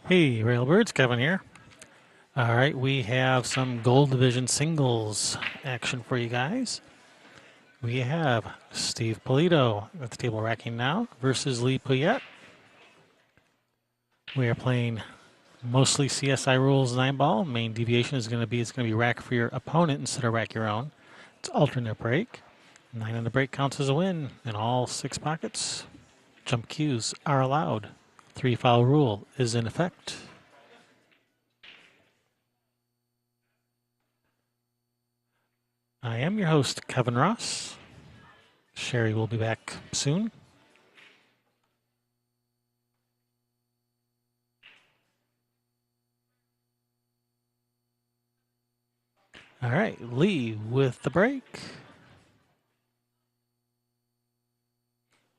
Hey, Railbirds, Kevin here. All right, we have some Gold Division singles action for you guys. We have Steve Pulido at the table racking now versus Lee Puyette. We are playing mostly CSI rules 9-ball. Main deviation is going to be rack for your opponent instead of rack your own. It's alternate break. 9 on the break counts as a win in all 6 pockets. Jump cues are allowed. 3 foul rule is in effect. I am your host, Kevin Ross. Sherry will be back soon. All right, Lee with the break.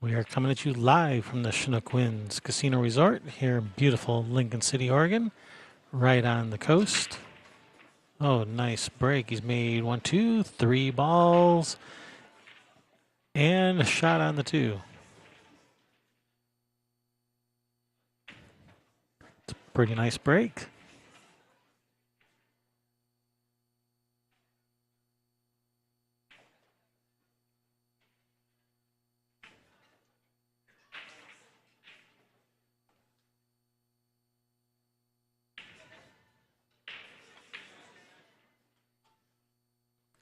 We are coming at you live from the Chinook Winds Casino Resort here in beautiful Lincoln City, Oregon, right on the coast. Oh, nice break. He's made 1, 2, 3 balls and a shot on the 2. It's a pretty nice break.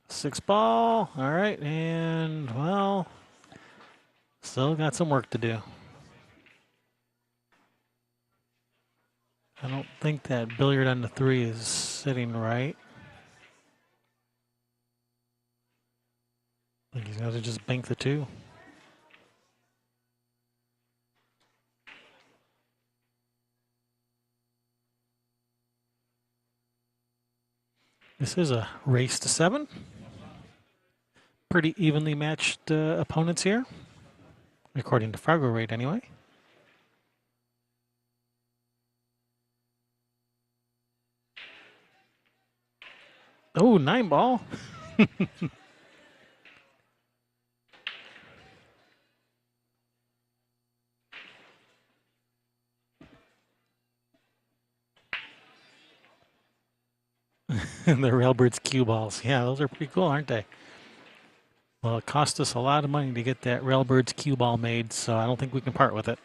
Six ball. All right, and well, still got some work to do. I don't think that billiard on the 3 is sitting right. I think he's got to just bank the 2. This is a race to 7. Pretty evenly matched opponents here, according to Fargo rate anyway. Oh, 9 ball. And the Railbirds cue balls. Yeah, those are pretty cool, aren't they? Well, it cost us a lot of money to get that Railbirds cue ball made, so I don't think we can part with it.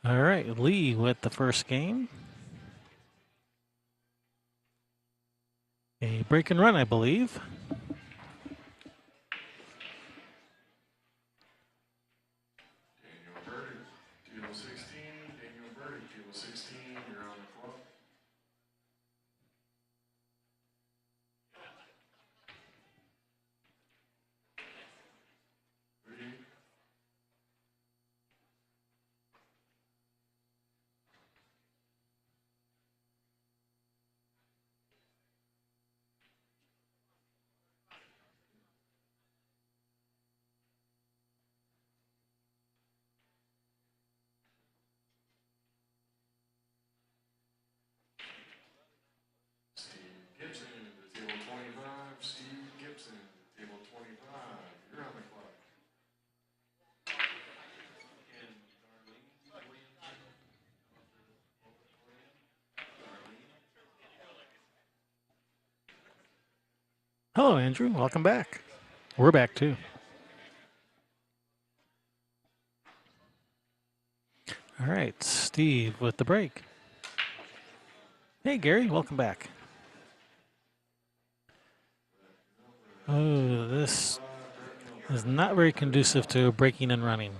All right, Lee with the first game. A break and run, I believe. Hello, Andrew. Welcome back. We're back too. All right, Steve with the break. Hey, Gary. Welcome back. Oh, this is not very conducive to breaking and running.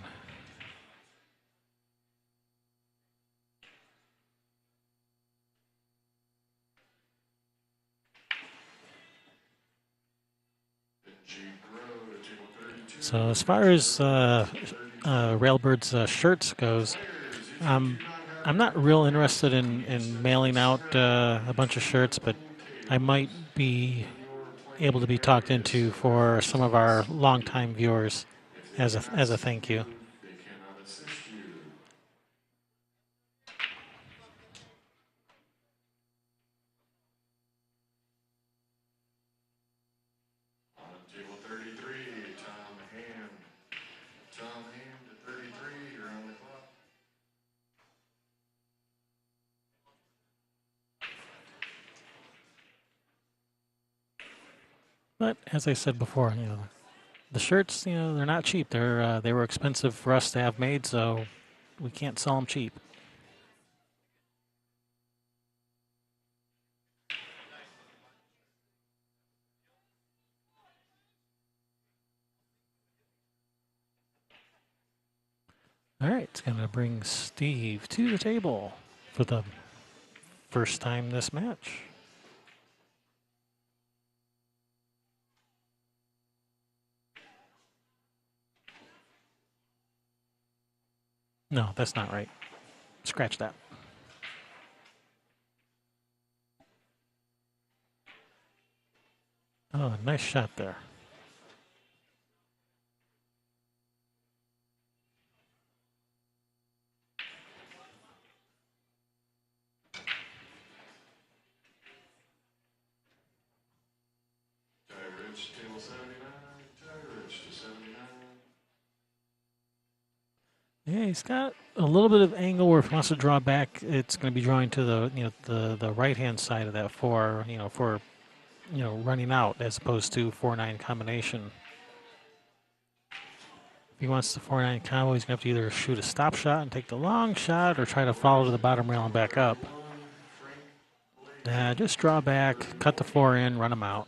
So as far as Railbird's shirts goes, um, I'm not real interested in mailing out a bunch of shirts, but I might be able to be talked into for some of our longtime viewers as a thank you. Table 33, Tom Hand. Tom Hand to 33, you're on the clock. But as I said before, the shirts, they're not cheap. They were expensive for us to have made, so we can't sell them cheap. All right, it's going to bring Steve to the table for the first time this match. No, that's not right. Scratch that. Oh, nice shot there. Ty Rich, table 79, Ty Rich to 79. Yeah, he's got a little bit of angle where if he wants to draw back, it's going to be drawing to the right hand side of that four, for running out as opposed to 4-9 combination. If he wants the 4-9 combo, he's going to have to either shoot a stop shot and take the long shot or try to follow to the bottom rail and back up. Just draw back, cut the 4 in, run him out.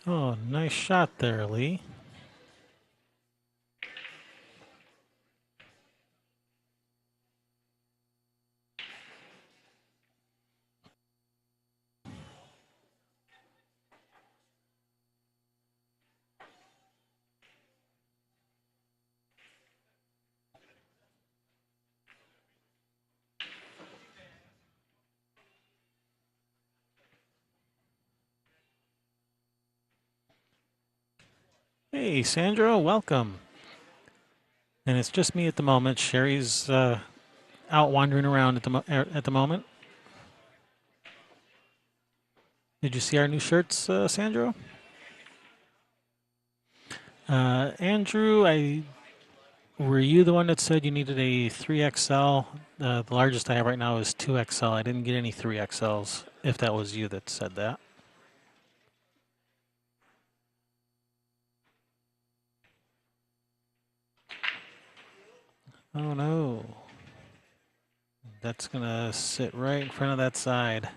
Oh, nice shot there, Lee. Hey, Sandro, welcome. And it's just me at the moment. Sherry's out wandering around at the moment. Did you see our new shirts, Sandro? Andrew, were you the one that said you needed a 3XL? The largest I have right now is 2XL. I didn't get any 3XLs, if that was you that said that. Oh no. That's going to sit right in front of that side.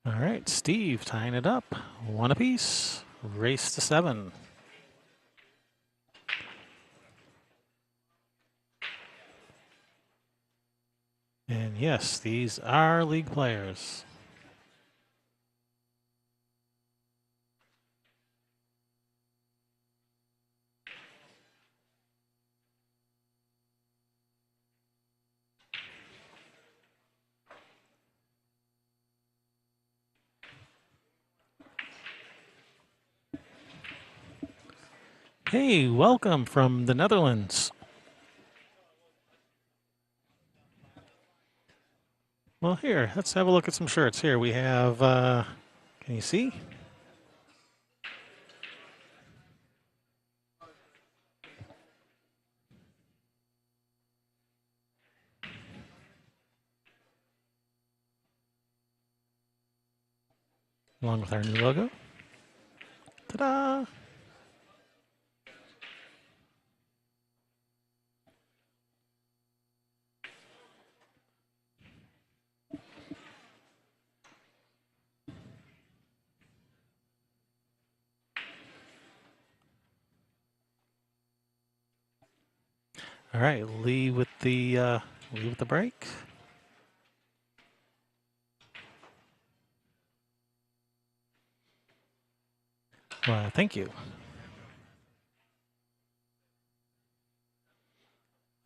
All right, Steve tying it up. One apiece. Race to 7. And yes, these are league players. Hey, welcome from the Netherlands. Well, here, let's have a look at some shirts. Here we have, can you see? Along with our new logo. Ta-da! All right, Lee with the break. Well, thank you.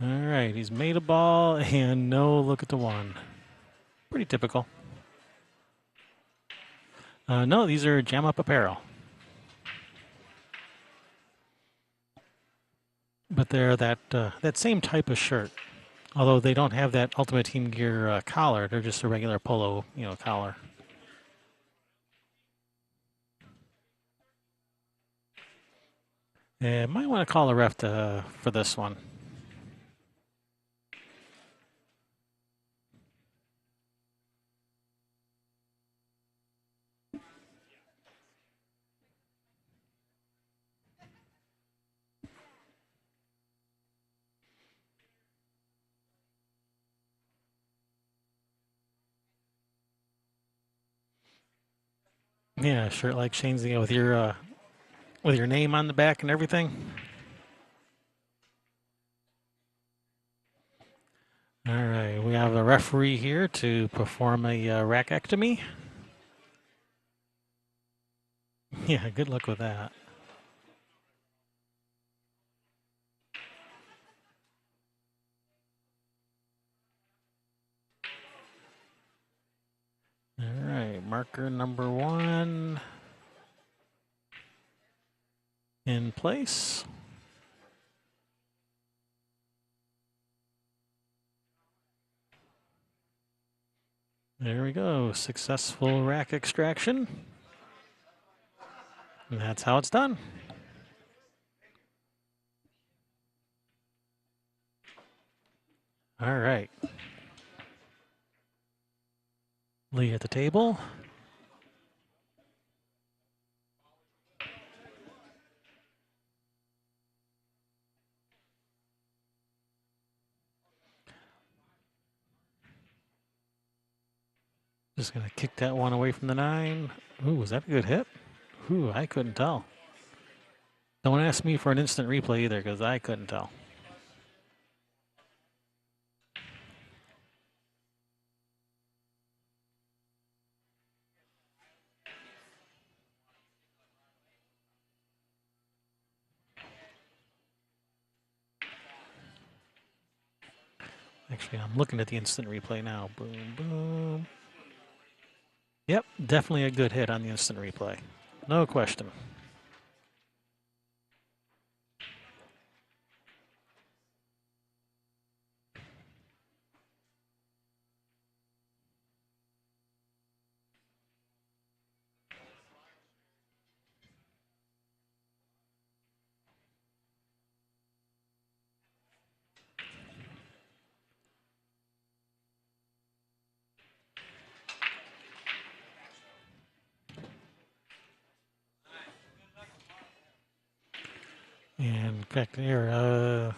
All right, he's made a ball and no look at the one. Pretty typical. No, these are Jam Up apparel. But they're that same type of shirt. Although they don't have that Ultimate Team Gear collar, they're just a regular polo, collar. Might want to call a ref for this one. Yeah, shirt like Shane's with your name on the back and everything. All right, we have a referee here to perform a rackectomy. Yeah, good luck with that. All right, marker number 1 in place. There we go, successful rack extraction. And that's how it's done. All right. Lee at the table. Just going to kick that one away from the 9. Ooh, was that a good hit? Ooh, I couldn't tell. Don't ask me for an instant replay either because I couldn't tell. Actually, I'm looking at the instant replay now. Boom, boom. Yep, definitely a good hit on the instant replay. No question. And in fact, here,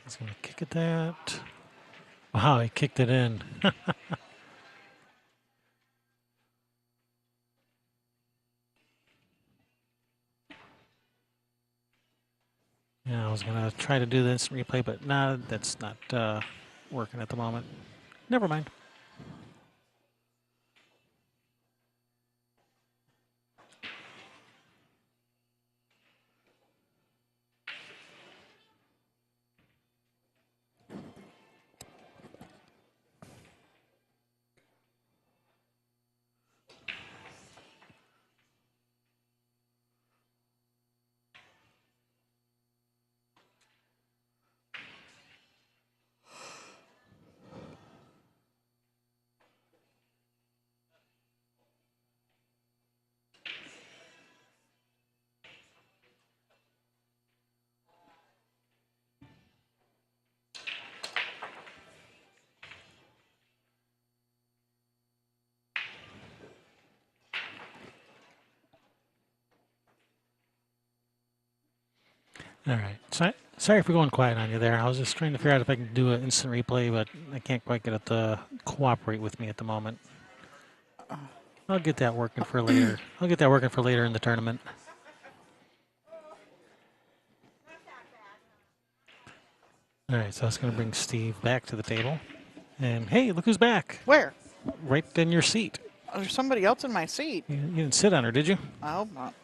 he's going to kick at that. Wow, he kicked it in. Yeah, I was going to try to do the instant replay, but nah, that's not working at the moment. Never mind. All right. Sorry for going quiet on you there. I was just trying to figure out if I can do an instant replay, but I can't quite get it to cooperate with me at the moment. I'll get that working for later. I'll get that working for later in the tournament. All right, so I was going to bring Steve back to the table. And hey, look who's back. Where? Right in your seat. There's somebody else in my seat. You didn't sit on her, did you? I hope not.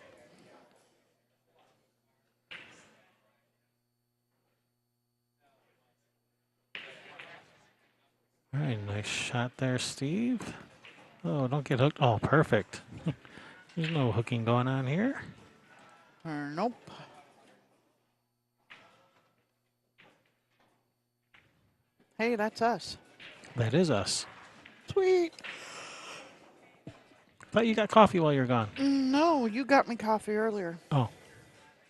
All right, nice shot there, Steve. Oh, don't get hooked. Oh, perfect. There's no hooking going on here. Nope. Hey, that's us. That is us. Sweet. Thought you got coffee while you were gone. No, you got me coffee earlier. Oh,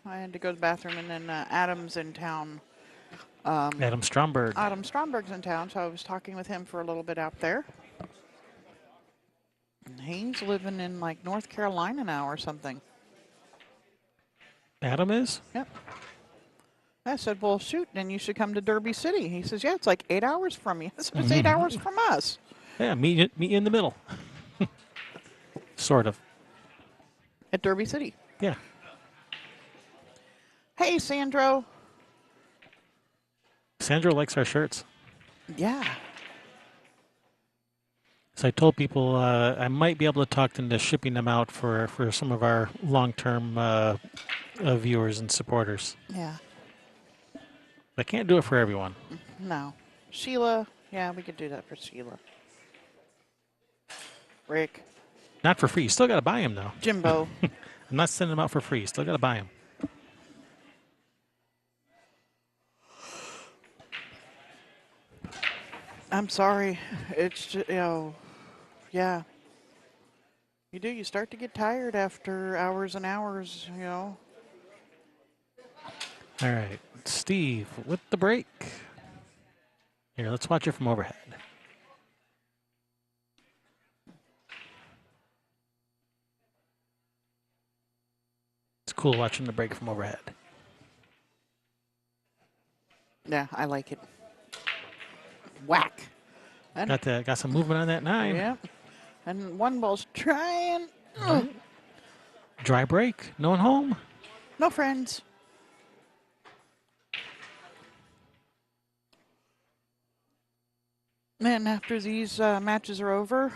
I had to go to the bathroom, and then Adam's in town. Adam Stromberg. Adam Stromberg's in town, so I was talking with him for a little bit out there. And he's living in like North Carolina now or something. Adam is? Yep. I said, well, shoot, then you should come to Derby City. He says, yeah, it's like 8 hours from you. I said, it's 8 hours from us. Yeah, meet you in the middle. Sort of. At Derby City. Yeah. Hey, Sandro. Sandra likes our shirts. Yeah. So I told people I might be able to talk into shipping them out for some of our long-term viewers and supporters. Yeah. I can't do it for everyone. No. Sheila. Yeah, we could do that for Sheila. Rick. Not for free. You still got to buy them, though. Jimbo. I'm not sending them out for free. You still got to buy them. I'm sorry. It's just, yeah. You do. You start to get tired after hours and hours, All right. Steve with the break. Here, let's watch it from overhead. It's cool watching the break from overhead. Yeah, I like it. Whack. And, Got some movement on that 9. yeah. And one ball's trying. Ugh. Dry break. No one home. No friends. And after these matches are over,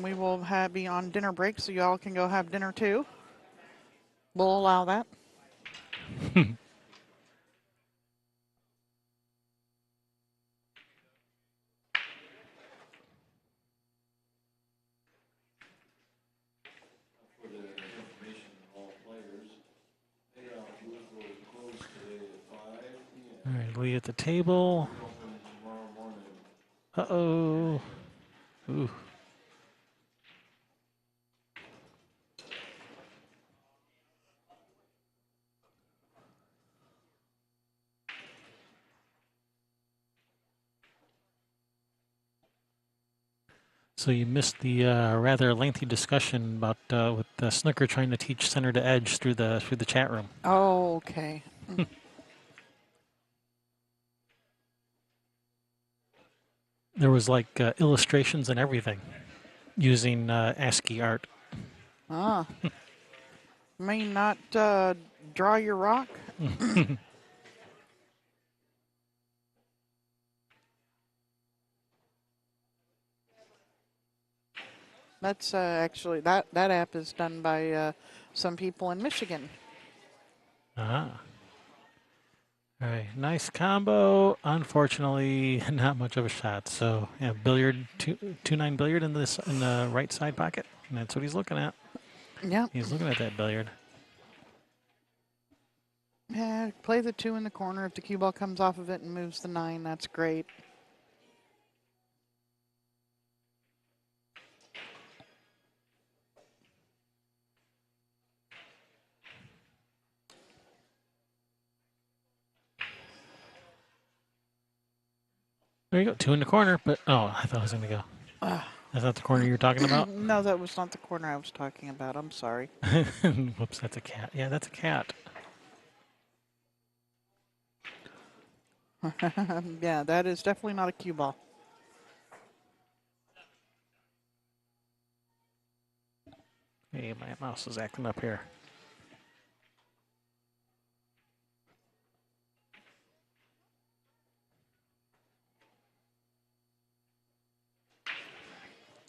we will be on dinner break, so y'all can go have dinner too. We'll allow that. For the information of all players, payout booth will close today at 5 p.m. All right, Lee at the table. Open tomorrow morning. Uh-oh. Ooh. So you missed the rather lengthy discussion about with Snooker trying to teach center to edge through the chat room. Oh, okay. There was like illustrations and everything using ASCII art. Ah. May not draw your rock? That's actually, that app is done by some people in Michigan. Ah. All right, nice combo. Unfortunately, not much of a shot. So yeah, billiard 2-9 billiard in the right side pocket. And that's what he's looking at. Yeah. He's looking at that billiard. Yeah, play the 2 in the corner. If the cue ball comes off of it and moves the 9, that's great. There you go, 2 in the corner. But oh, I thought I was gonna go. That's not the corner you were talking about. No, that was not the corner I was talking about. I'm sorry. Whoops, that's a cat. Yeah, that's a cat. Yeah, that is definitely not a cue ball. Hey, my mouse is acting up here.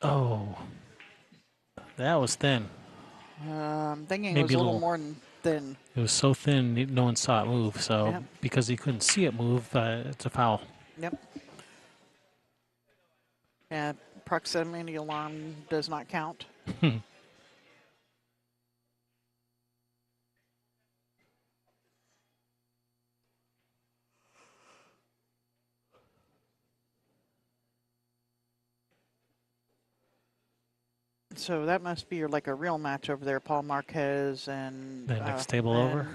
Oh, that was thin. I'm thinking it was Maybe a a little little. more than thin. It was so thin, no one saw it move. So Yep, because he couldn't see it move, it's a foul. yep. Yeah, proximity alarm does not count. So that must be like a real match over there, Paul Marquez and The next table over.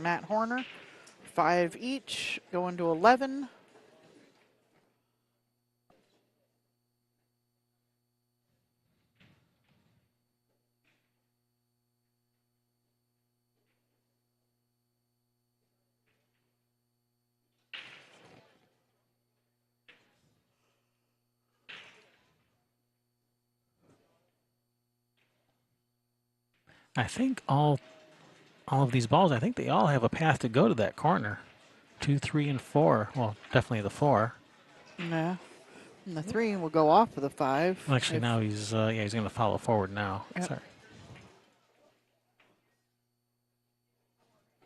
Matt Horner. 5 each, going to 11. I think all of these balls, I think they all have a path to go to that corner. 2, 3, and 4. Well, definitely the 4. Yeah. And the 3 will go off of the 5. Well, actually, now he's he's going to follow forward now. Yep. Sorry.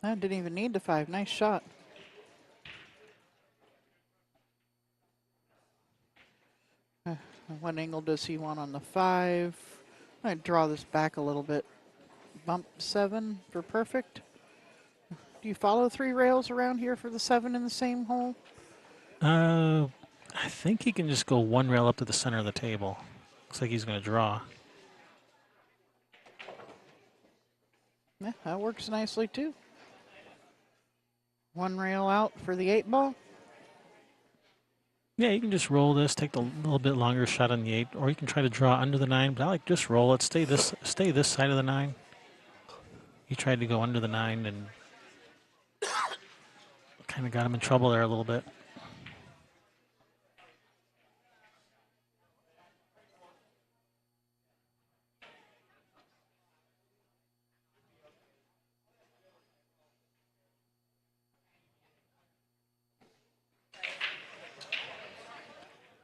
I didn't even need the 5. Nice shot. What angle does he want on the 5? I draw this back a little bit. Bump 7 for perfect. Do you follow 3 rails around here for the 7 in the same hole? I think he can just go one rail up to the center of the table. Looks like he's going to draw. Yeah, that works nicely too. 1 rail out for the 8 ball. Yeah, you can just roll this, take the little bit longer shot on the 8, or you can try to draw under the 9. But I like just roll it. Stay this side of the 9. He tried to go under the 9 and kind of got him in trouble there a little bit.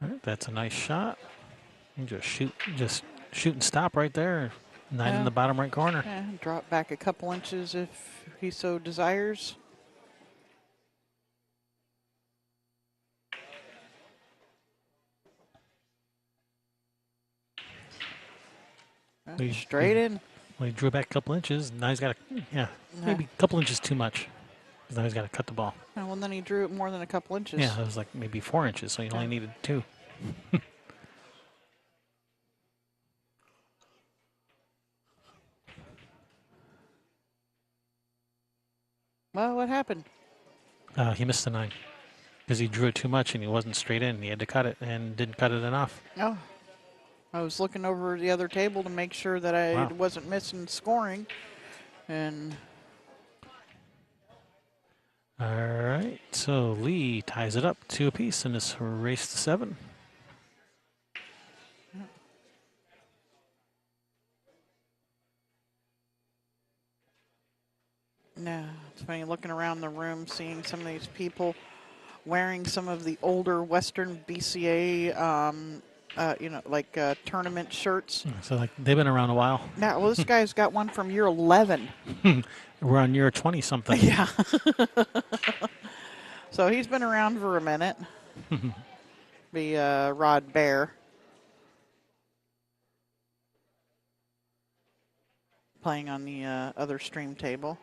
All right, that's a nice shot. You just shoot and stop right there. 9 in the bottom right corner. Yeah, drop back a couple inches if he so desires. Straight in. Well, he drew back a couple inches. Now he's got maybe a couple inches too much. Now he's got to cut the ball. Well, then he drew it more than a couple inches. Yeah, it was like maybe 4 inches, so he only needed 2. Well, what happened? He missed the 9 because he drew it too much and he wasn't straight in. He had to cut it and didn't cut it enough. Oh, I was looking over the other table to make sure that I wasn't missing scoring. And all right, so Lee ties it up 2 apiece in this race to 7. yeah, it's funny looking around the room, seeing some of these people wearing some of the older Western BCA, tournament shirts. So like they've been around a while. Now, well, this guy's got one from year 11. We're on year 20 something. Yeah. So he's been around for a minute. Be Rod Bear. Playing on the other stream table.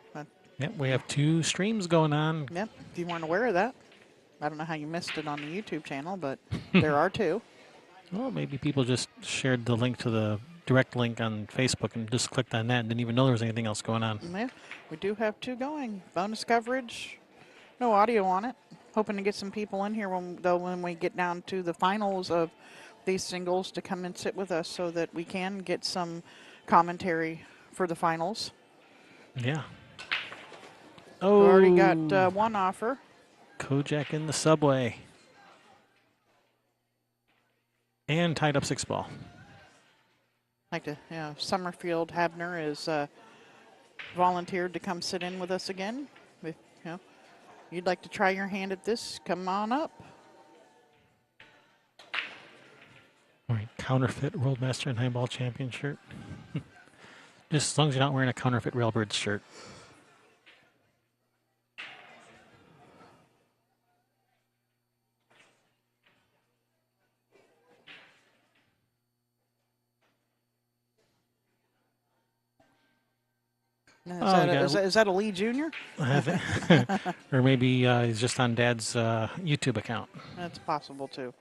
Yep, we have 2 streams going on. Yep, if you weren't aware of that. I don't know how you missed it on the YouTube channel, but there are 2. Well, maybe people just shared the link to the direct link on Facebook and just clicked on that and didn't even know there was anything else going on. Yeah, we do have 2 going. Bonus coverage, no audio on it. Hoping to get some people in here when we get down to the finals of these singles to come and sit with us so that we can get some commentary for the finals. Yeah. We already got 1 offer. Kojak in the subway. And tied up 6-ball. Like to, Summerfield Habner is volunteered to come sit in with us again. If you'd like to try your hand at this, come on up. All right, counterfeit World Master and Handball Champion shirt. Just as long as you're not wearing a counterfeit Railbirds shirt. Is that a Lee Jr.? Or maybe he's just on Dad's YouTube account. That's possible too.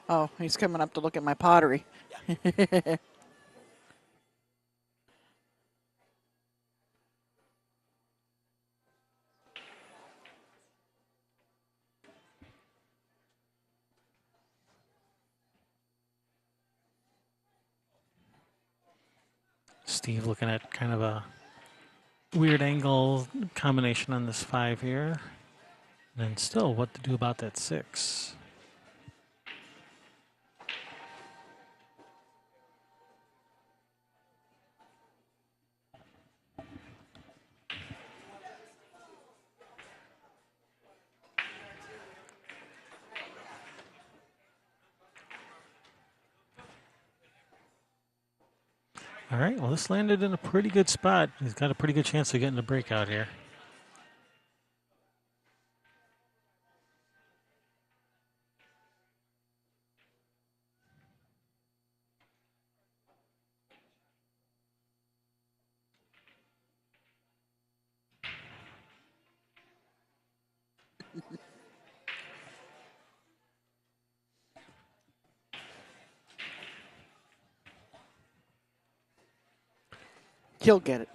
Oh, he's coming up to look at my pottery. Steve looking at kind of a weird angle combination on this 5 here. And then still what to do about that 6. All right, well, this landed in a pretty good spot. He's got a pretty good chance of getting a breakout here. He'll get it.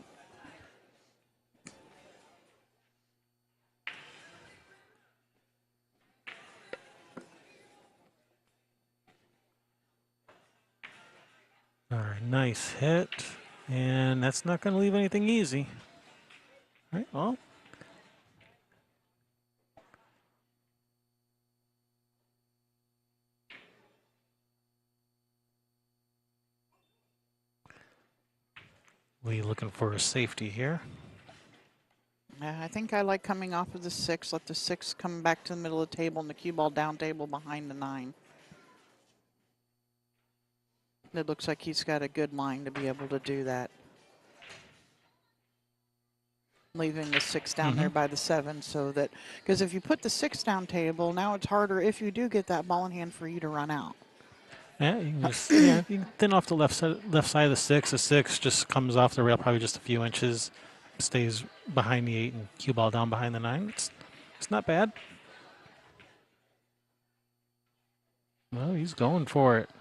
All right, nice hit. And that's not going to leave anything easy. All right, well. Lee looking for a safety here. I think I like coming off of the 6. Let the 6 come back to the middle of the table and the cue ball down table behind the 9. It looks like he's got a good line to be able to do that. Leaving the 6 down there by the 7 so that, because if you put the 6 down table, now it's harder if you do get that ball in hand for you to run out. Yeah, you can just you can thin off the left side of the 6. The 6 just comes off the rail probably just a few inches, stays behind the 8 and cue ball down behind the 9. It's not bad. Well, he's going for it.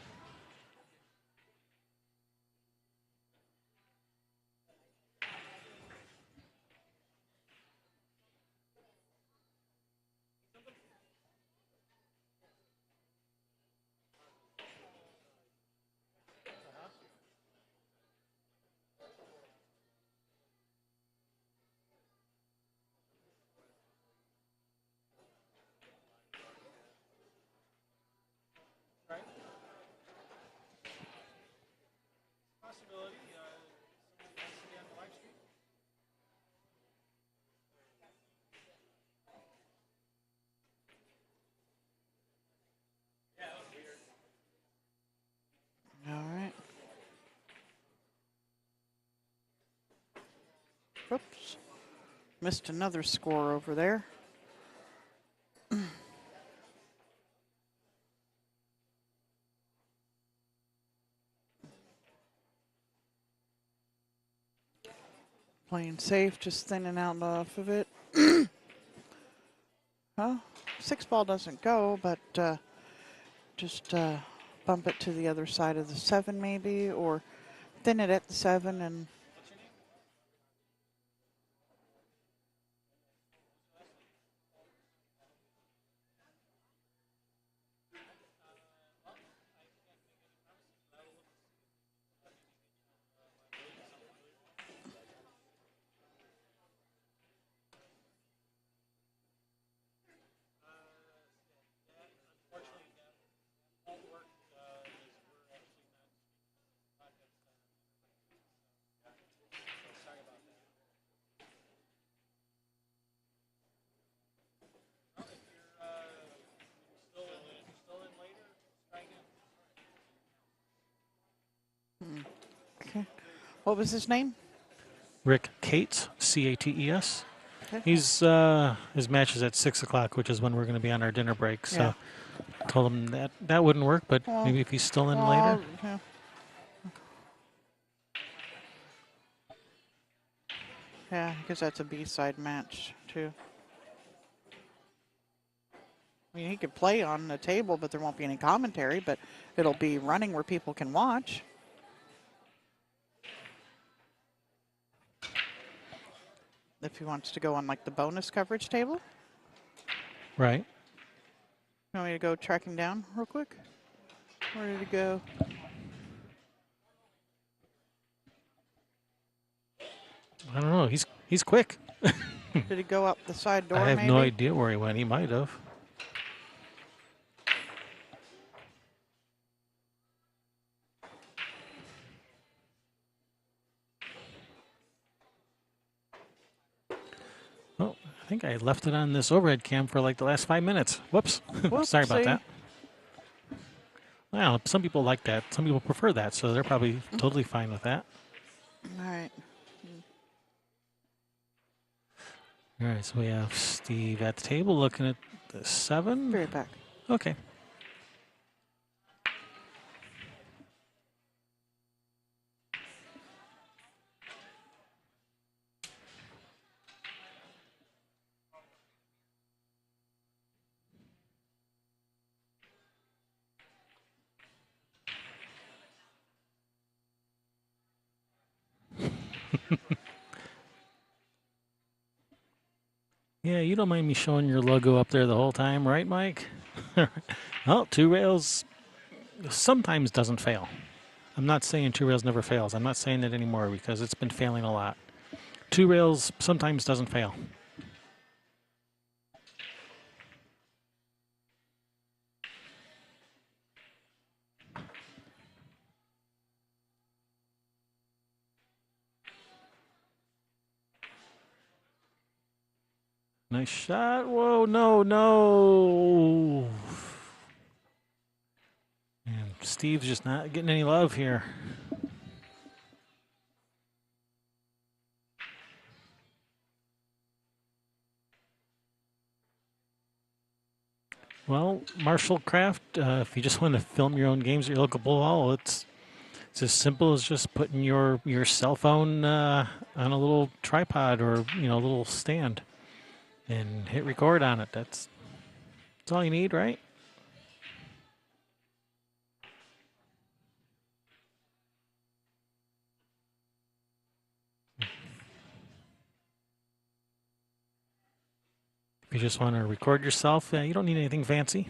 All right. Oops. Missed another score over there. Playing safe, just thinning out off of it. Well, 6 ball doesn't go, but just bump it to the other side of the 7 maybe, or thin it at the 7 and okay. What was his name? Rick Cates, Cates. Okay. He's his match is at 6 o'clock, which is when we're going to be on our dinner break. Yeah. So told him that that wouldn't work, but Well, maybe if he's still in later. well, yeah. Yeah, because that's a B-side match too. I mean, he could play on the table, but there won't be any commentary, but it'll be running where people can watch. If he wants to go on like the bonus coverage table. Right. You want me to go track him down real quick? Where did he go? I don't know. He's quick. Did he go up the side door I have maybe? no idea where he went. He might have. Oh, I think I left it on this overhead cam for like the last 5 minutes. Whoops. Sorry about Whoopsie. that. Well, some people like that. Some people prefer that, so they're probably totally fine with that. All right. All right, so we have Steve at the table looking at the 7. Be right back. Okay. Yeah, you don't mind me showing your logo up there the whole time, right, Mike? Well, 2 rails sometimes doesn't fail. I'm not saying 2 rails never fails. I'm not saying that anymore because it's been failing a lot. 2 rails sometimes doesn't fail. Nice shot. Whoa, no, no. And Steve's just not getting any love here. Well, Marshall Craft, if you just want to film your own games at your local pool hall, it's as simple as just putting your cell phone on a little tripod or a little stand and hit record on it. That's all you need, right? If you just want to record yourself, you don't need anything fancy.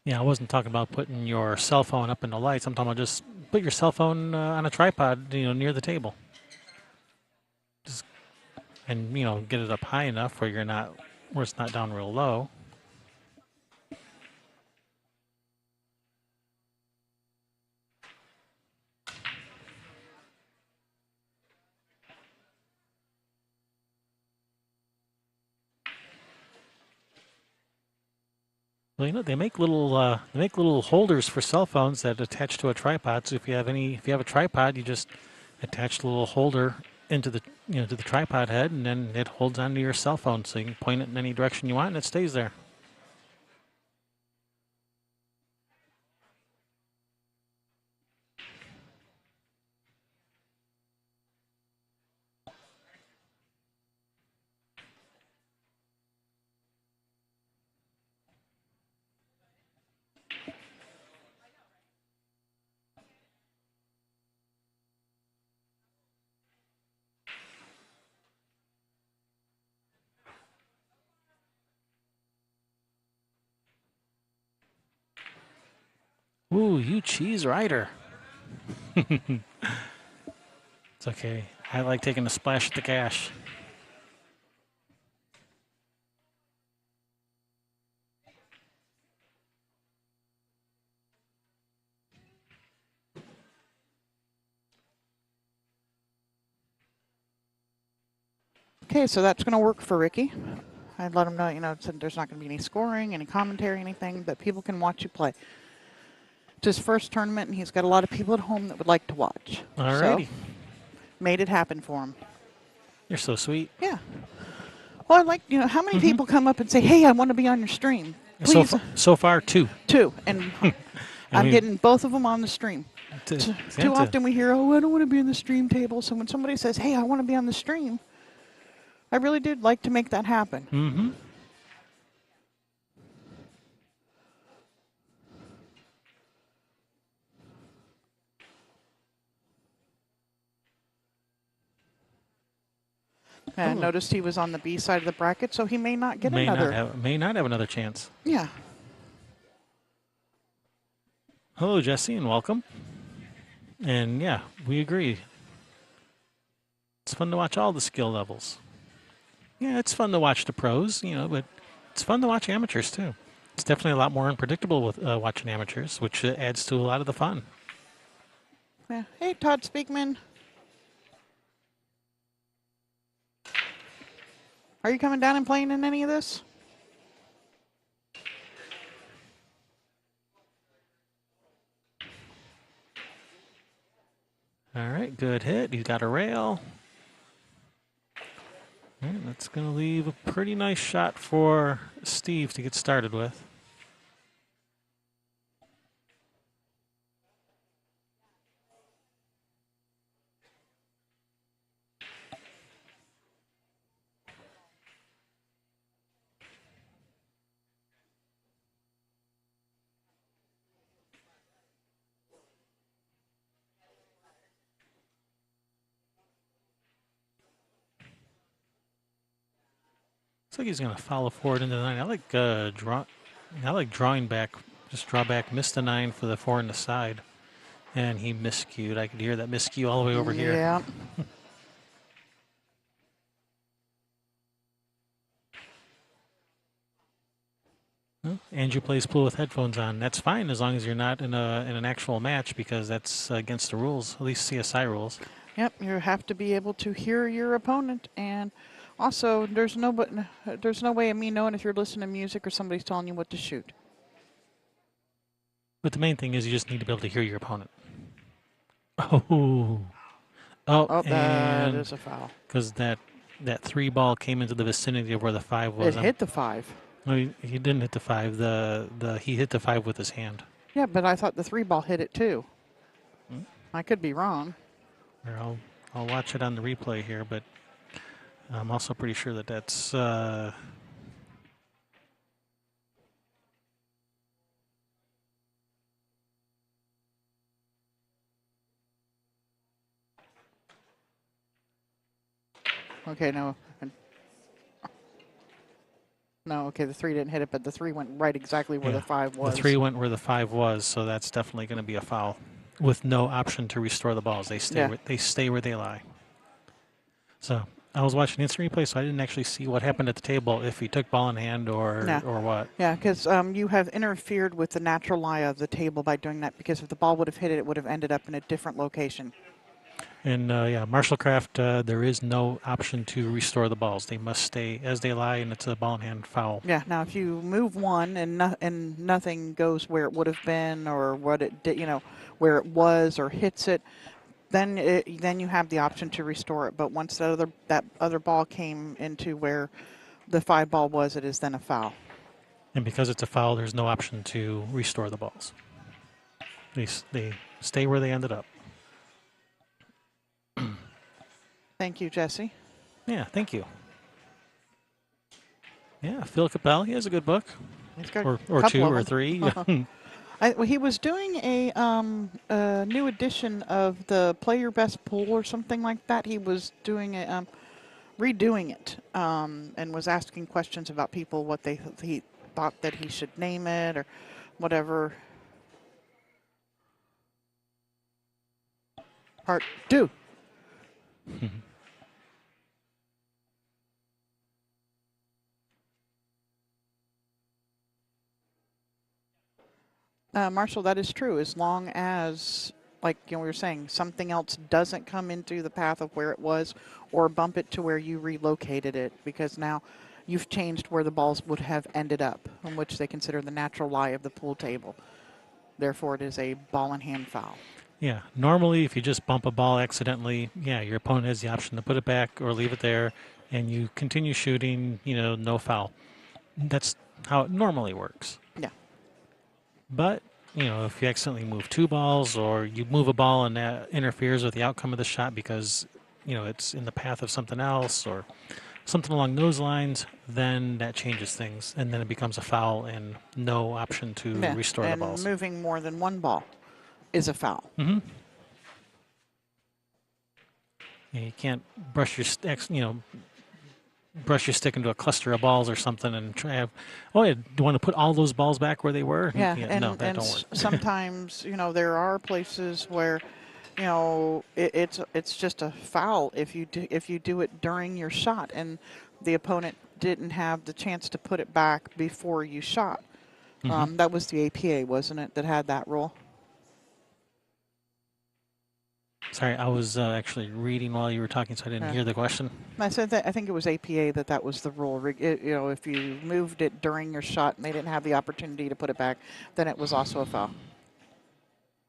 Yeah, I wasn't talking about putting your cell phone up in the lights. I'm talking about just put your cell phone on a tripod, near the table. Just, and get it up high enough where it's not down real low. Well, they make little holders for cell phones that attach to a tripod. So if you have a tripod, you just attach the little holder into the to the tripod head, and then it holds onto your cell phone, so you can point it in any direction you want, and it stays there. Ooh, you cheese rider. It's okay. I like taking a splash at the cash. Okay, so that's going to work for Ricky. I'd let him know, there's not going to be any scoring, any commentary, anything, but people can watch you play. It's his first tournament, and he's got a lot of people at home that would like to watch. Alrighty. So, made it happen for him. You're so sweet. Yeah. Well, I like, how many people come up and say, hey, I want to be on your stream? Please. So far, 2. 2. And I'm getting both of them on the stream. Too often we hear, oh, I don't want to be on the stream table. So when somebody says, hey, I want to be on the stream, I really did like to make that happen. Mm-hmm. And noticed he was on the B side of the bracket, so he may not get another. May not have another chance. Yeah. Hello, Jesse, and welcome. And yeah, we agree. It's fun to watch all the skill levels. Yeah, it's fun to watch the pros, but it's fun to watch amateurs too. It's definitely a lot more unpredictable with watching amateurs, which adds to a lot of the fun. Yeah. Hey, Todd Speakman. Are you coming down and playing in any of this? All right, good hit. He's got a rail. And that's going to leave a pretty nice shot for Steve to get started with. Looks like he's going to follow forward into the 9. I like drawing back. Just draw back, miss the 9 for the 4 in the side. And he miscued. I could hear that miscue all the way over here. Yeah. Well, Andrew plays pool with headphones on. That's fine as long as you're not in an actual match, because that's against the rules, at least CSI rules. Yep, you have to be able to hear your opponent, and also there's no way of me knowing if you're listening to music or somebody's telling you what to shoot. But the main thing is you just need to be able to hear your opponent. Oh, that is a foul. Because that 3 ball came into the vicinity of where the 5 was. It hit the 5. No, he didn't hit the 5. He hit the 5 with his hand. Yeah, but I thought the 3 ball hit it too. I could be wrong. I'll watch it on the replay here, but I'm also pretty sure that that's. Okay, no. No, okay, the 3 didn't hit it, but the 3 went right exactly where the 5 was. The 3 went where the 5 was, so that's definitely going to be a foul, with no option to restore the balls. They stay where they lie. So I was watching instant replay, so I didn't actually see what happened at the table, if he took ball in hand or what. Yeah, because you have interfered with the natural lie of the table by doing that, because if the ball would have hit it, it would have ended up in a different location. And yeah, martial craft, there is no option to restore the balls. They must stay as they lie, and it's a ball in hand foul. Yeah. Now, if you move one and nothing goes where it would have been or what it did, where it was or hits it, then you have the option to restore it. But once that other ball came into where the 5 ball was, it is then a foul. And because it's a foul, there's no option to restore the balls. They stay where they ended up. Thank you, Jesse. Yeah, thank you. Yeah, Phil Capel, he has a good book. He's got Or a couple two of or them. three. Well, he was doing a new edition of the Play Your Best Pool or something like that. He was doing redoing it and was asking questions about people what he thought that he should name it or whatever. Part 2. Marshall, that is true. As long as, like we were saying, something else doesn't come into the path of where it was or bump it to where you relocated it, because now you've changed where the balls would have ended up, in which they consider the natural lie of the pool table. Therefore, it is a ball in hand foul. Yeah, normally if you just bump a ball accidentally, yeah, your opponent has the option to put it back or leave it there, and you continue shooting, no foul. That's how it normally works. Yeah. But, if you accidentally move 2 balls or you move a ball and that interferes with the outcome of the shot because, it's in the path of something else or something along those lines, then that changes things, and then it becomes a foul and no option to Yeah. restore the And balls. moving more than one ball is a foul. Mm-hmm. Yeah, you can't brush your brush your stick into a cluster of balls or something and try have. Oh, yeah, do you want to put all those balls back where they were? Yeah, No, that don't work. sometimes there are places where it's just a foul if you do it during your shot and the opponent didn't have the chance to put it back before you shot. That was the APA, wasn't it, that had that rule? Sorry, I was actually reading while you were talking, so I didn't Yeah. hear the question. I said that I think it was APA that was the rule. If you moved it during your shot and they didn't have the opportunity to put it back, then it was also a foul.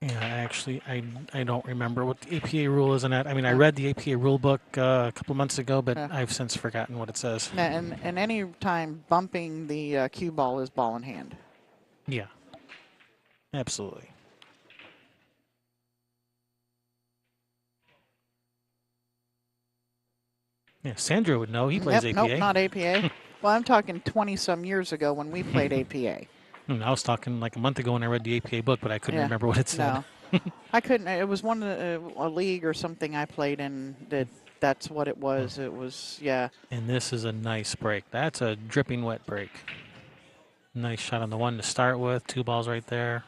Yeah, actually, I don't remember what the APA rule is in that. I mean, I Yeah. read the APA rule book a couple of months ago, but Yeah. I've since forgotten what it says. And any time bumping the cue ball is ball in hand. Yeah, absolutely. Yeah, Sandro would know. He plays APA. Nope, not APA. Well, I'm talking 20-some years ago when we played APA. I was talking like a month ago when I read the APA book, but I couldn't Yeah. remember what it said. No, I couldn't. It was one of a league or something I played in that's what it was. It was, yeah. And this is a nice break. That's a dripping wet break. Nice shot on the one to start with. 2 balls right there.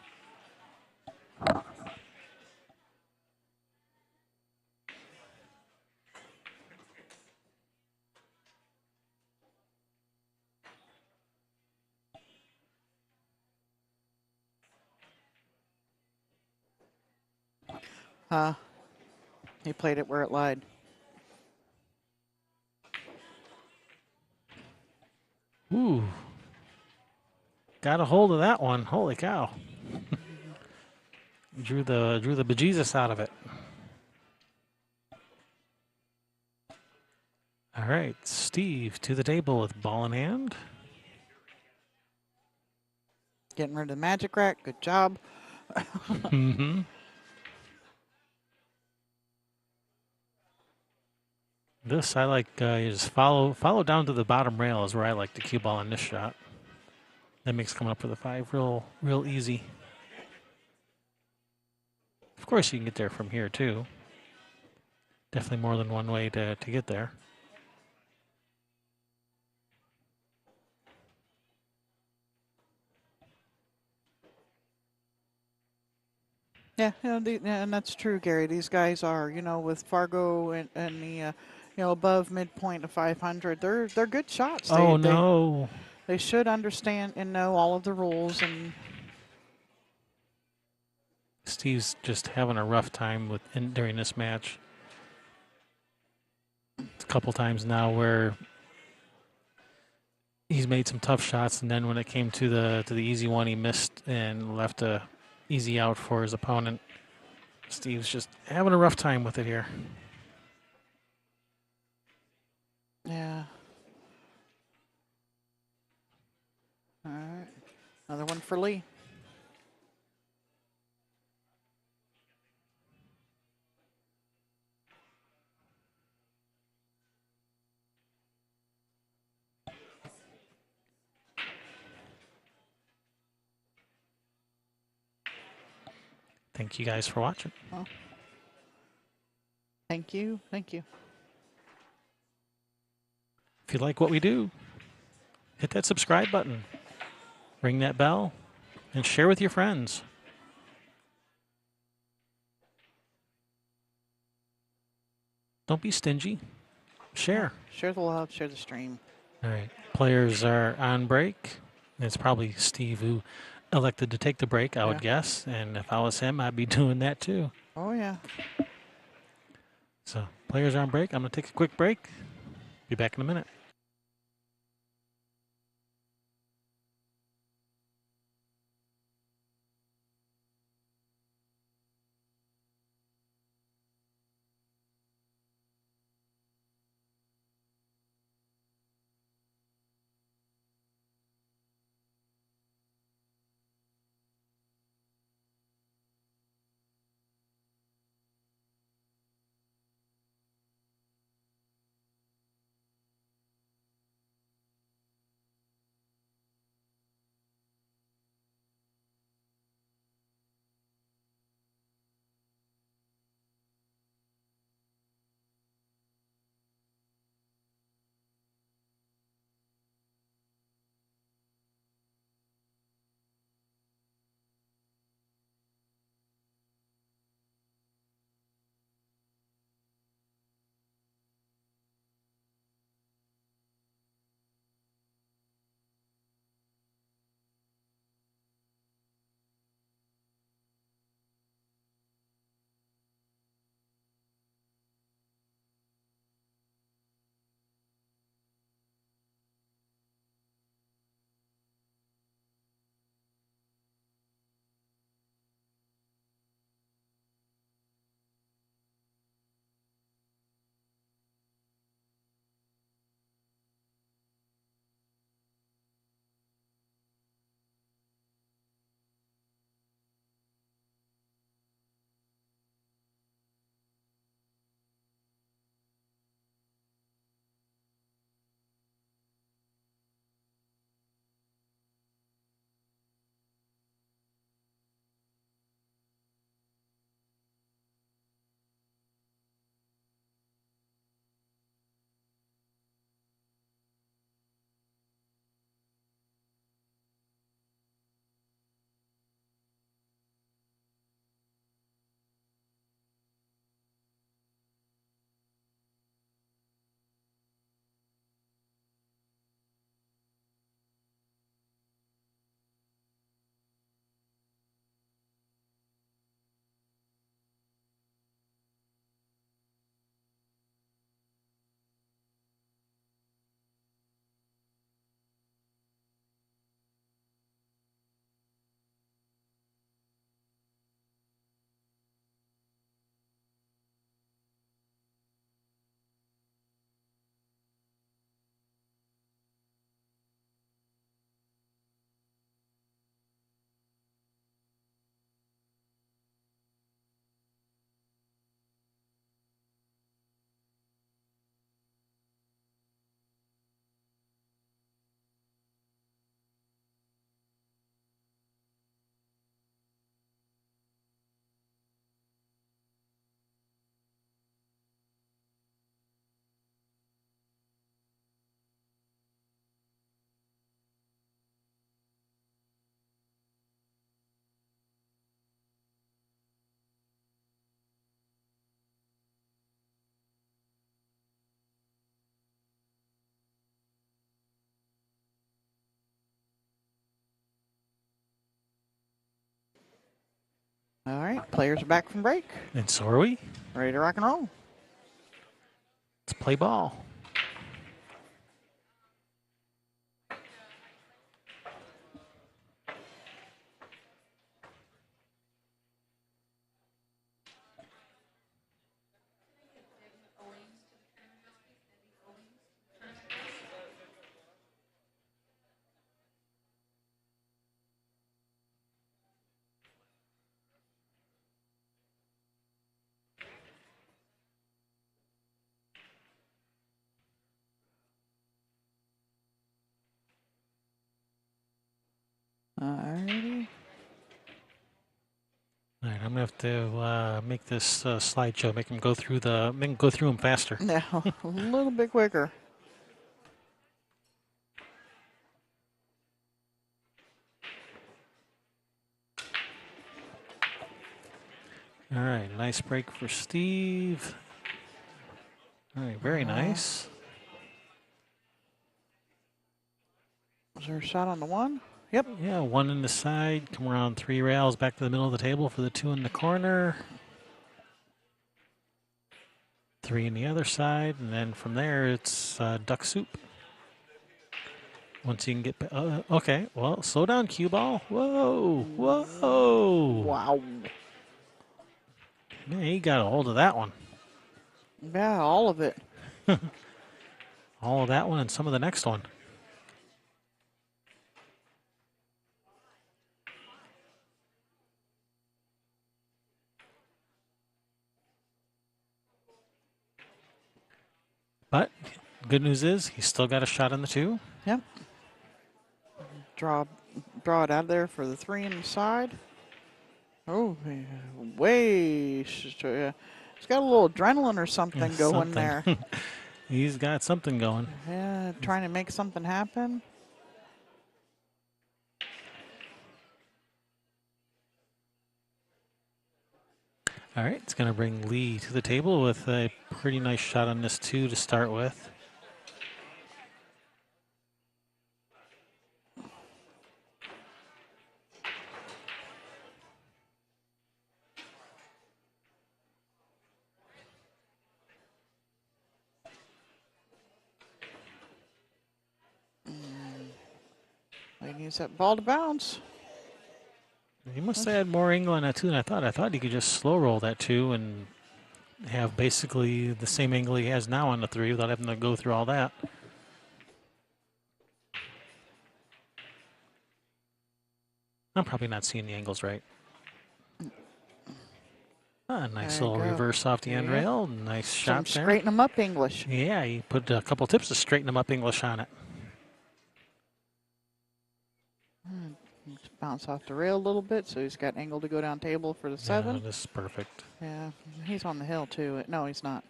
He played it where it lied. Ooh. Got a hold of that one. Holy cow. drew the bejesus out of it. All right, Steve to the table with ball in hand. Getting rid of the magic rack. Good job. Mm-hmm. This I like. You just follow down to the bottom rail is where I like to cue ball on this shot. That makes coming up for the 5 real easy. Of course, you can get there from here too. Definitely more than one way to get there. Yeah, and that's true, Gary. These guys are, with Fargo and the, above midpoint of 500. They're good shots. Oh no! They should understand and know all of the rules. And Steve's just having a rough time during this match. a couple times now where he's made some tough shots, and then when it came to the easy one, he missed and left a easy out for his opponent. Steve's just having a rough time with it here. Yeah. All right. Another one for Lee. Thank you guys for watching. Oh. Thank you. Thank you. If you like what we do, hit that subscribe button, ring that bell, and share with your friends. Don't be stingy. Share. Share the love, share the stream. All right. Players are on break. It's probably Steve who elected to take the break, I would guess. And if I was him, I'd be doing that too. Oh, yeah. So players are on break. I'm going to take a quick break. Be back in a minute. All right. Players are back from break. And so are we. Ready to rock and roll. Let's play ball. Alrighty. All right, I'm gonna have to make this slideshow. Make him go through them faster. Now, a little bit quicker. All right, nice break for Steve. All right, very nice. Was there a shot on the one? Yep. Yeah, one in the side, come around 3 rails back to the middle of the table for the 2 in the corner. 3 in the other side, and then from there it's duck soup. Once you can get, okay, well, slow down, cue ball. Whoa, whoa. Wow. Man, he got a hold of that one. Yeah, all of it. All of that one and some of the next one. But good news is he's still got a shot on the 2. Yep. Draw it out of there for the 3 inside. Oh, way. It's got a little adrenaline or something Yeah, going something. there. He's got something going. Yeah, trying to make something happen. All right, it's going to bring Lee to the table with a pretty nice shot on this 2 to start with. They use that ball to bounce. He must have had more angle on that 2 than I thought. I thought he could just slow roll that 2 and have basically the same angle he has now on the 3 without having to go through all that. I'm probably not seeing the angles right. Nice There you little go. reverse off the end Yeah. rail. Nice Some shot there. straighten them up English. Yeah, he put a couple tips to straighten him up English on it. Just bounce off the rail a little bit, so he's got angle to go down table for the 7. Yeah, this is perfect. Yeah, he's on the hill too. No, he's not.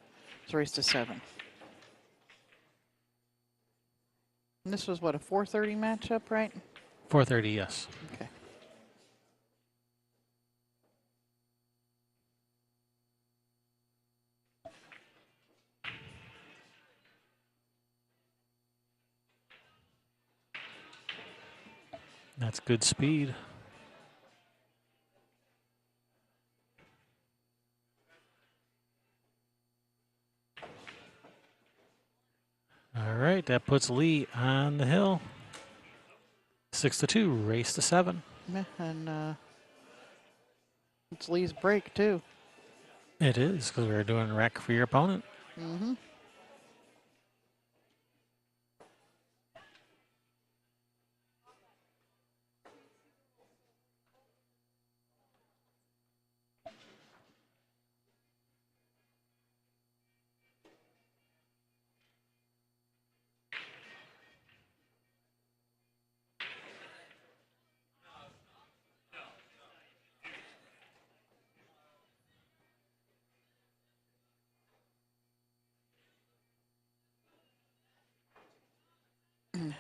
It's race to 7. And this was what, a 4:30 matchup, right? 430, yes. Okay. That's good speed. All right, that puts Lee on the hill. 6-2, race to 7. Yeah, and it's Lee's break too. It is, because we're doing rack for your opponent. Mm-hmm.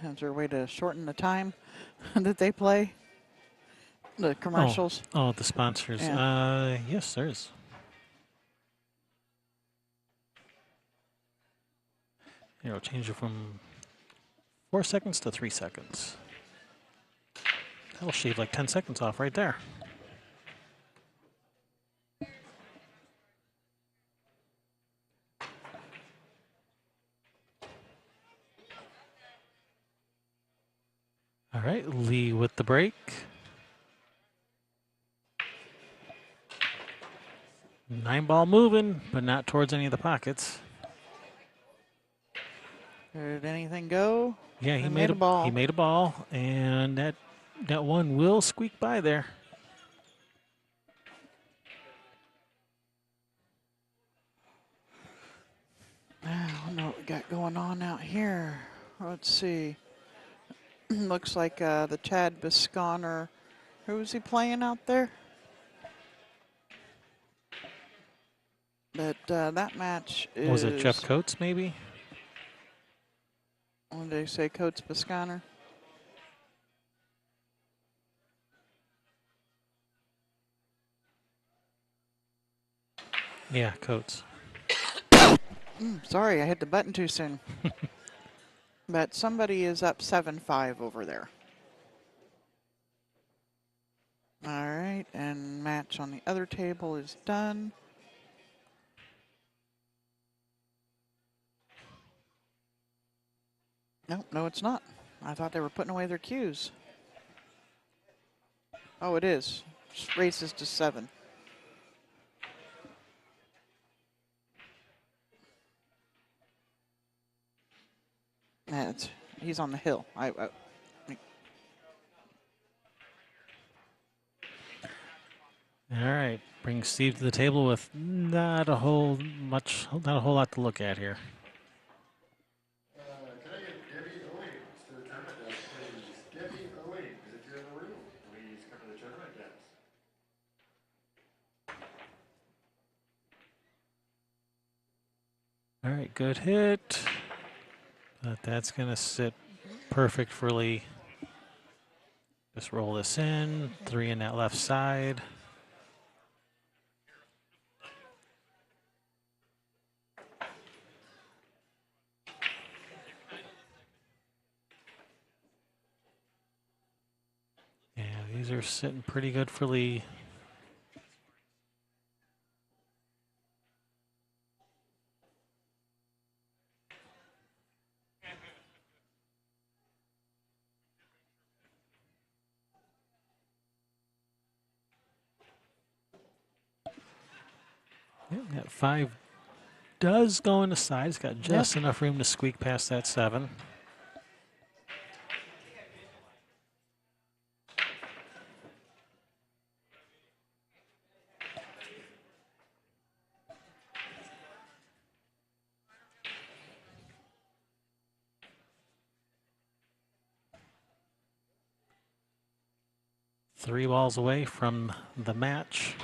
Is there a way to shorten the time that they play? The commercials? Oh, the sponsors. Yes, there is. Here, I'll change it from 4 seconds to 3 seconds. That'll shave like 10 seconds off right there. All right, Lee with the break. Nine ball moving, but not towards any of the pockets. Did anything go? Yeah, It made a ball. he made a ball, and that one will squeak by there. I don't know what we got going on out here. Let's see. Looks like the Chad Bisconner. Who was he playing out there? But that match is. Was it Jeff Coates, maybe? What did they say? Coates Bisconner? Yeah, Coates. Sorry, I hit the button too soon. But somebody is up 7-5 over there. All right, and match on the other table is done. No, it's not. I thought they were putting away their cues. Oh, it is. Races to 7. He's on the hill. All right, bring Steve to the table with not a whole lot to look at here. Can I get Debbie Owings to the tournament desk, please? Debbie Owings, if you're in the room, please come to the tournament desk. All right, good hit. But that's going to sit perfect for Lee. Just roll this in. 3 in that left side. Yeah, these are sitting pretty good for Lee. Yeah, that 5 does go in the side. It's got just enough room to squeak past that 7. Three balls away from the match.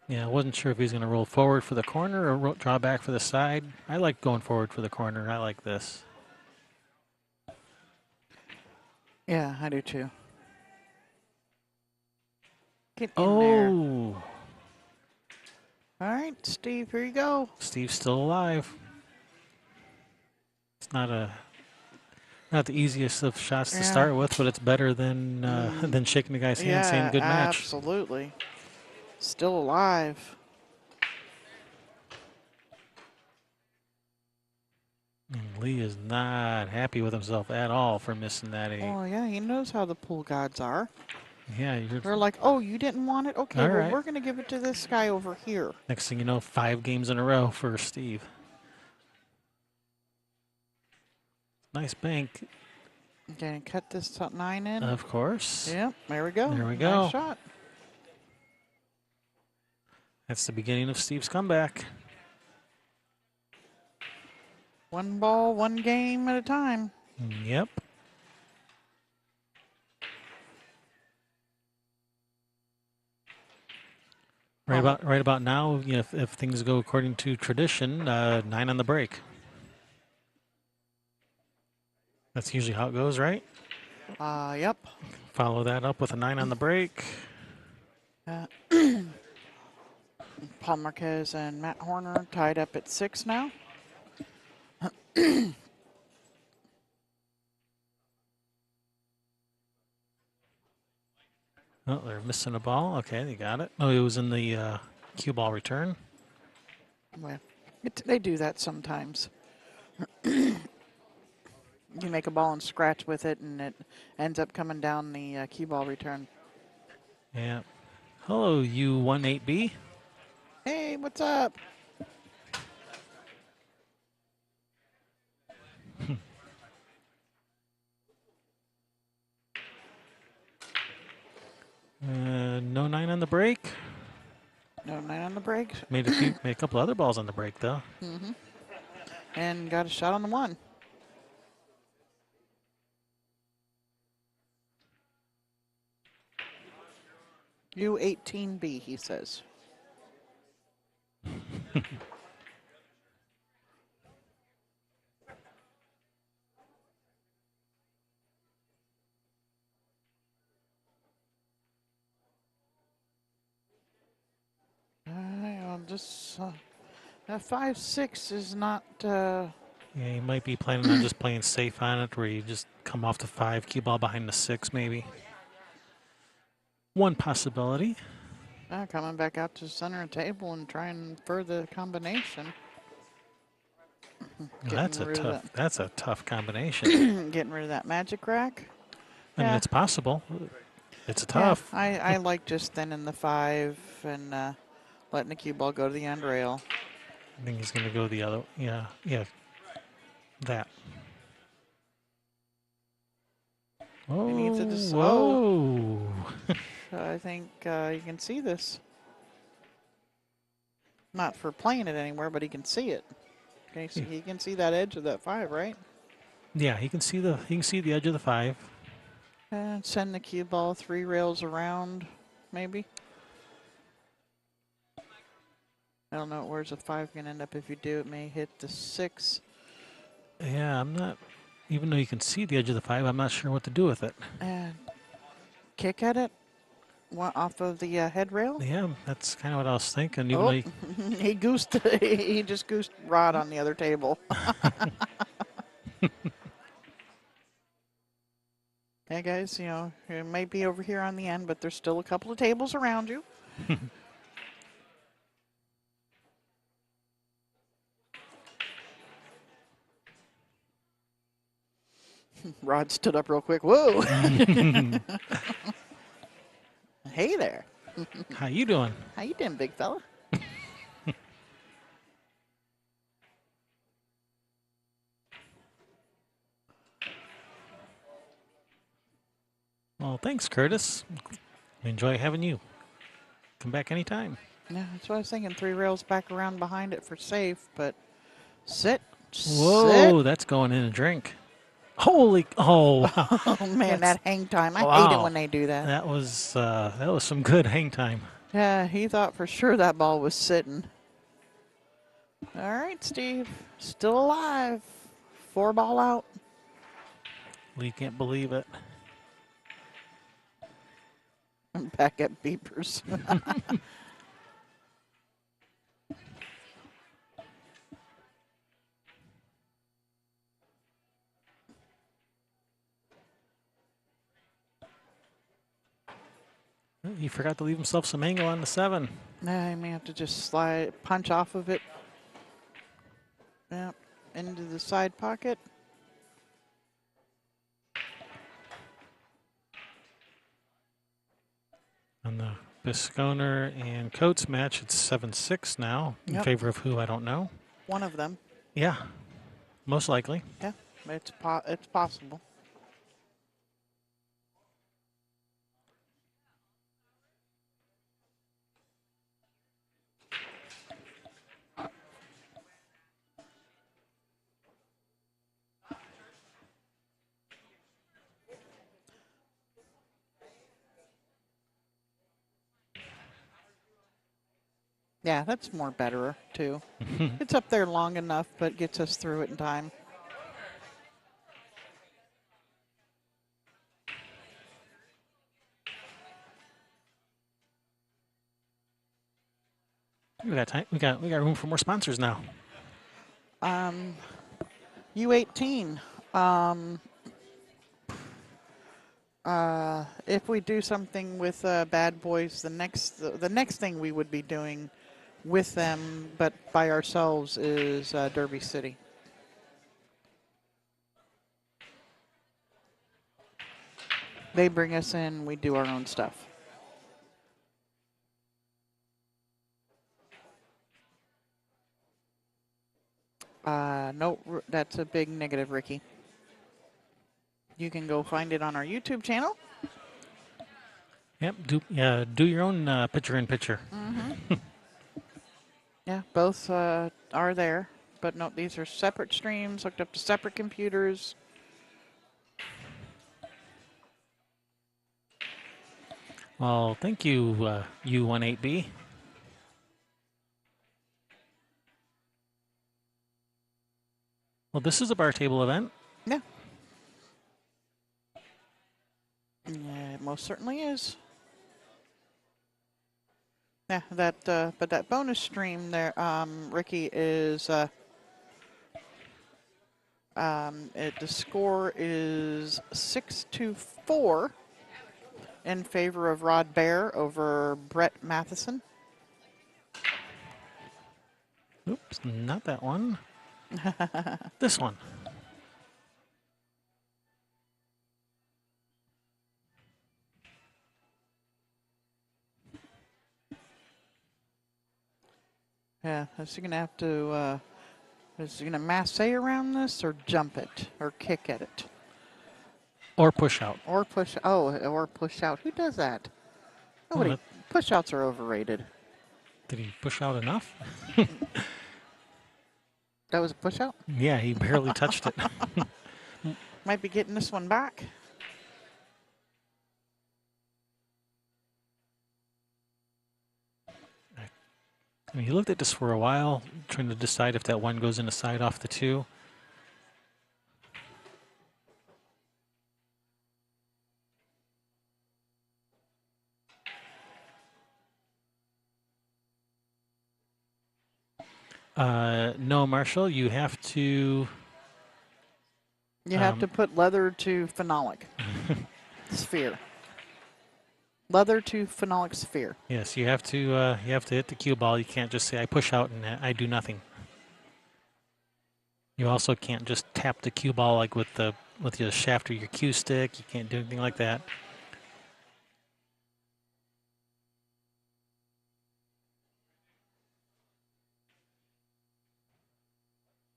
Yeah, I wasn't sure if he's going to roll forward for the corner or draw back for the side. I like going forward for the corner. I like this. Yeah, I do too. Get in there. Oh, All right, Steve, here you go. Steve's still alive. It's not the easiest of shots to start with, but it's better than shaking the guy's hand saying good match. Absolutely. Still alive. And Lee is not happy with himself at all for missing that 8. Oh, yeah, he knows how the pool gods are. Yeah, They're like, oh, you didn't want it? Okay, All well, right. we're going to give it to this guy over here. Next thing you know, 5 games in a row for Steve. Nice bank. Okay, cut this 9 in. Of course. Yep, there we go. There we go. Nice shot. That's the beginning of Steve's comeback. 1 ball, 1 game at a time. Yep. Right about now, you know, if things go according to tradition, 9 on the break. That's usually how it goes, right? Yep. Follow that up with a 9 on the break. Paul Marquez and Matt Horner tied up at 6 now. Oh, they're missing a ball. Okay, they got it. Oh, it was in the cue ball return. Well, they do that sometimes. You make a ball and scratch with it, and it ends up coming down the cue ball return. Yeah. Hello, U18B. Hey, what's up? No 9 on the break. No 9 on the break. Made a couple other balls on the break though. And got a shot on the 1. U18B, he says. I'll just. That 5-6 is not. Yeah, you might be planning on just playing safe on it, where you just come off the 5, cue ball behind the 6, maybe. One possibility. Coming back out to center table and trying for the combination. That's a rid of tough. that. That's a tough combination. Getting rid of that magic rack. I mean, Yeah. it's possible. It's Yeah, tough. I like just thinning the 5 and letting the cue ball go to the end rail. I think he's going to go the other. Yeah, that. Oh, He needs it whoa. I think you can see this. Not for playing it anywhere, but he can see it. Okay, so he can see that edge of that 5, right? Yeah, he can see the edge of the 5. And send the cue ball 3 rails around, maybe. I don't know where's the 5 going to end up. If you do, it may hit the 6. Yeah, I'm not. Even though you can see the edge of the 5, I'm not sure what to do with it. And kick at it off of the head rail. Yeah, that's kind of what I was thinking. Even though you, He goosed. He just goosed Rod on the other table. Hey guys, you know, it might be over here on the end, but there's still a couple of tables around you. Rod stood up real quick. Whoa! Hey there. how you doing? How you doing, big fella? Well, thanks, Curtis. We enjoy having you. Come back anytime. Yeah, that's what I was thinking. 3 rails back around behind it for safe, but sit. Whoa, that's going in a drink. Holy! Oh, wow. Oh man, that hang time. I hate it Wow. when they do that. That was some good hang time. Yeah, he thought for sure that ball was sitting. All right, Steve. Still alive. 4 ball out. Lee can't believe it. Back at beepers. He forgot to leave himself some angle on the 7. I may have to just punch off of it. Yep, into the side pocket. On the Bisconer and Coates match, it's 7-6 now in Yep. favor of who, I don't know. One of them. Yeah, most likely. Yeah, it's possible. Yeah, that's more better too. It's up there long enough, but gets us through it in time. We got time. We got room for more sponsors now. U18. If we do something with Bad Boys, the next thing we would be doing with them, but by ourselves, is Derby City. They bring us in, we do our own stuff. No, that's a big negative, Ricky. You can go find it on our YouTube channel. Yep. Do your own picture-in-picture. Yeah, both are there. But no, these are separate streams hooked up to separate computers. Well, thank you, U18B. Well, this is a bar table event. Yeah. Yeah, it most certainly is. Yeah, but that bonus stream there, Ricky, is the score is 6-4 in favor of Rod Bear over Brett Matheson. Oops, not that one. This one. Yeah, is he gonna have to? Is he gonna masse around this or jump it or kick at it Or push out. or push? Oh, or push out. Who does that? Oh, Nobody. Push outs are overrated. did he push out enough? That was a push out. Yeah, he barely touched it. Might be getting this one back. I mean, he looked at this for a while, trying to decide if that one goes in the side off the two. No, Marshall, you have to. You have to put leather to phenolic sphere. Leather to phenolic sphere. Yes, you have to hit the cue ball. You can't just say I push out and I do nothing. You also can't just tap the cue ball like with the shaft of your cue stick. You can't do anything like that.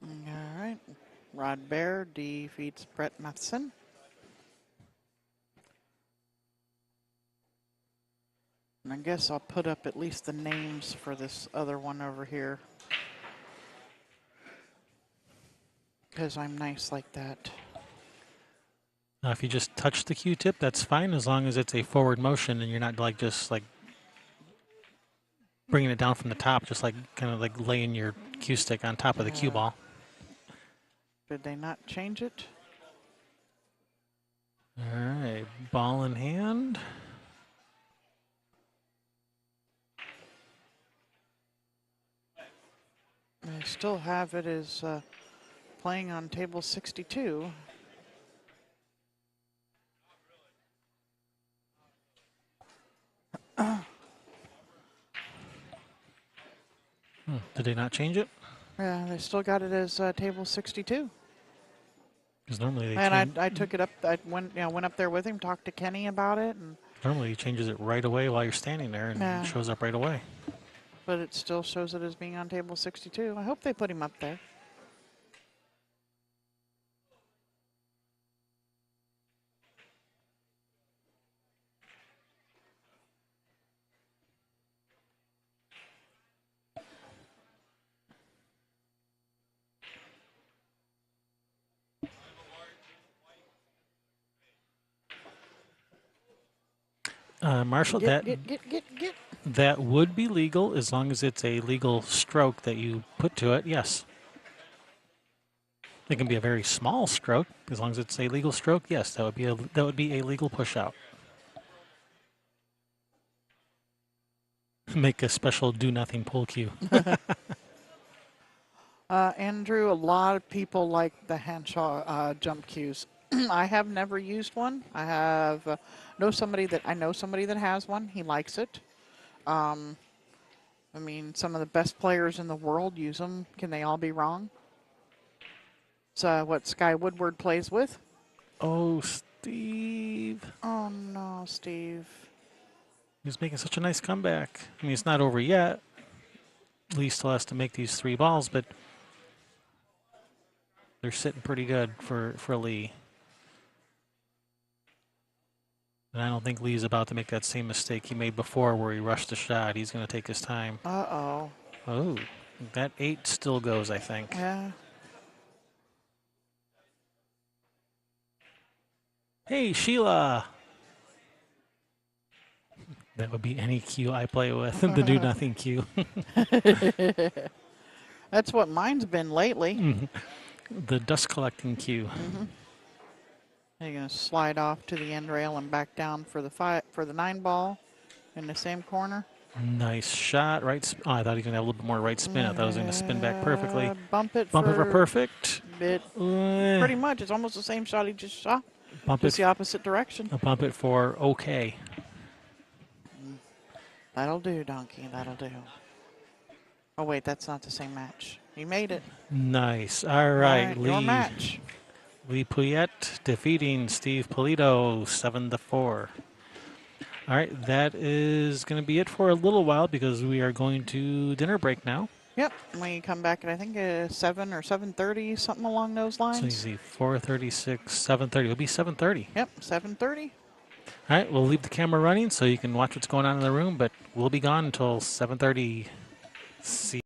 All right. Rod Bear defeats Brett Matheson. And I guess I'll put up at least the names for this other one over here. Because I'm nice like that. Now, if you just touch the Q-tip, that's fine as long as it's a forward motion and you're not like just like bringing it down from the top, just like kind of like laying your cue stick on top of the cue ball. Did they not change it? All right, ball in hand. I still have it as playing on table 62. Did they not change it? Yeah, they still got it as table 62. Because normally they And I took it up. I went up there with him, talked to Kenny about it, and normally he changes it right away while you're standing there and Yeah. it shows up right away. but it still shows it as being on table 62. I hope they put him up there. Marshall, Get. that would be legal as long as it's a legal stroke that you put to it. Yes. It can be a very small stroke as long as it's a legal stroke. Yes, that would be a legal push out. Make a special do nothing pull cue. Andrew, a lot of people like the Hanshaw jump cues. I have never used one. I have know somebody that has one. He likes it. I mean, some of the best players in the world use them. Can they all be wrong? It's what Sky Woodward plays with. Oh, Steve. Oh no, Steve. He's making such a nice comeback. I mean, it's not over yet. Lee still has to make these 3 balls, but they're sitting pretty good for Lee. And I don't think Lee's about to make that same mistake he made before where he rushed the shot. He's going to take his time. Uh-oh. Oh, that 8 still goes, I think. Yeah. Hey, Sheila. That would be any cue I play with, the do nothing cue. That's what mine's been lately. The dust collecting cue. You're gonna slide off to the end rail and back down for the 9 ball in the same corner. Nice shot. Right. Oh, I thought he was going to have a little bit more right spin. I thought it was going to spin back perfectly. Bump it Bump it for for perfect. pretty much. It's almost the same shot he just shot. Bump Just it. the opposite direction. Bump it for okay. That'll do, Donkey. That'll do. Oh, wait, that's not the same match. He made it. Nice. All right, Your Lee. match. Lee Puyette defeating Steve Pulido 7-4. All right, that is going to be it for a little while because we are going to dinner break now. Yep. And we come back at, I think, 7 or 7:30, something along those lines. So you see 4:36, 7:30. It'll be 7:30. Yep, 7:30. All right, we'll leave the camera running so you can watch what's going on in the room, but we'll be gone until 7:30. See